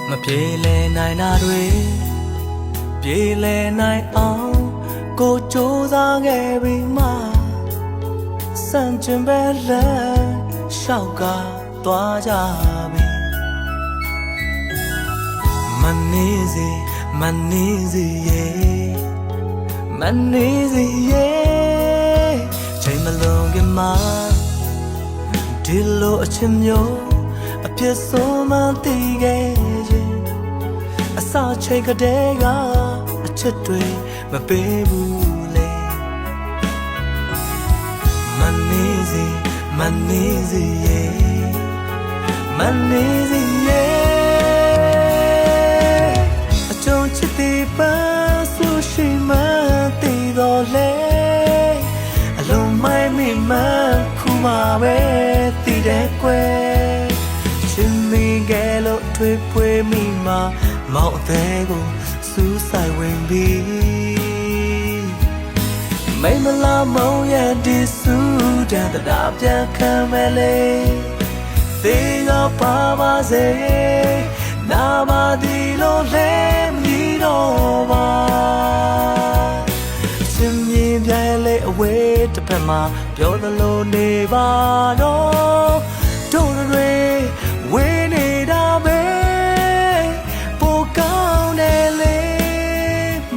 မပြေလဲနိုင်တာတွေပြေလဲနိုင်အောင်ကိုကြိုးစားခဲ့ပြီးမှစံကျင်ပဲလက်ရှောက်ကသွားကြပြီမနေစီရဲ့မနေစီရဲ့ချိန်မလုံးကမှဒီလိုအချင်းမျိုးအဖြစ်ဆုံးမှသိခဲ့ရင်အစာချိန်ကတည်းကအချစ်တွေမပေးဘူးလေမနေစီရဲ့မနေစီရဲ့အကြုံချစ်တဲ့ပန်းဆူရှိမှသိတော့လေအလုံးမိုင်းမိမှခုမှပဲသိတဲ့ကွယ်ချင်းမိကဲလို့ထွေးပွေးမိမှမောက်အသေးကိုစူးဆိုင်ဝင်ပြီးမိမလာမုံရဲ့ဒီစူးတဲ့တရားပြန်ခံမဲ့လေသေရောပါစေနာပါဒီလိုလဲမီတော့ပါချင်းမြင်ပြဲလေအဝေးတစ်ဖက်မှာပြောသလိုနေပါတော့တို့တွေဝေးနေတာပဲပိုကောင်းတယ်လေ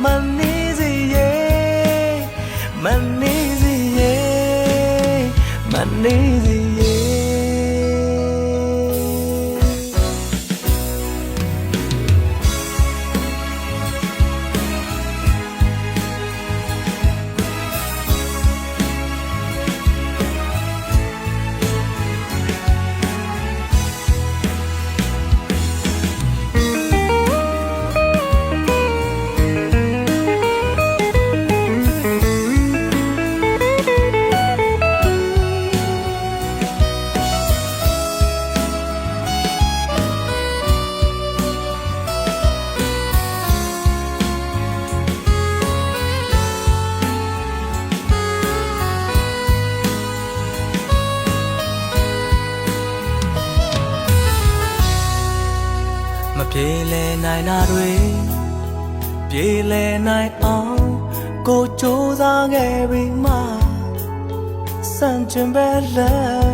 မနေစီရဲ့မနေစီရဲ့မနေစီမပြေလဲနိုင်တာတွေပြေလဲနိုင်အောင်ကိုကြိုးစားခဲ့ပြီးမှစံကျင်ပဲလက်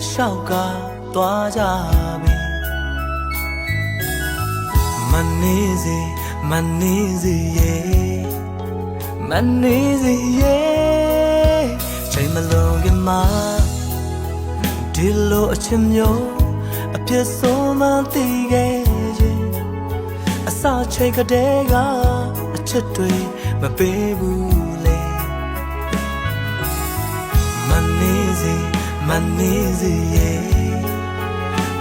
ရှောက်ကသွားကြပြီမနေစီရဲ့မနေစီရဲ့ချိန်မလုံးကမှဒီလိုအချင်းမျိုးအဖြစ်ဆုံးမှသိခဲ့အစာချိန်ကတည်းကအချစ်တွေမပေးဘူးလေမနေစီရဲ့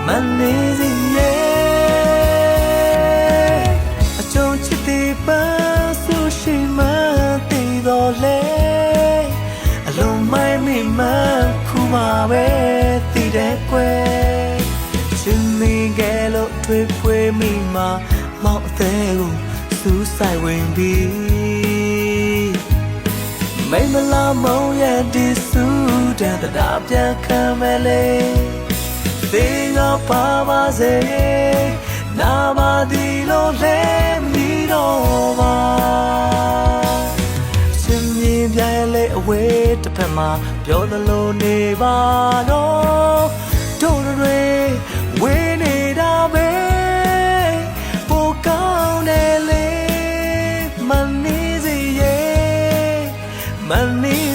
မနေစီရဲ့အကြုံချစ်တဲ့ပန်းဆူရှိမှသိတော့လေအလုံးမိုင်းမိမှခုမှပဲသိတဲ့ကွယ်ချင်းမိကဲလို့ထွေးပွေးမိမှမောက်အသေးကိုစူးဆိုင်ဝင်ပြီးမိမလာမုံရဲ့ဒီစူးတဲ့တရားပြန်ခံမဲ့လေသေရောပါစေနာပါဒီလိုလဲမီတော့ပါချင်းမြင်ပြဲလေအဝေးတစ်ဖက်မှာပြောသလိုနေပါတော့တို့တွေဝေးနေတာပဲmoney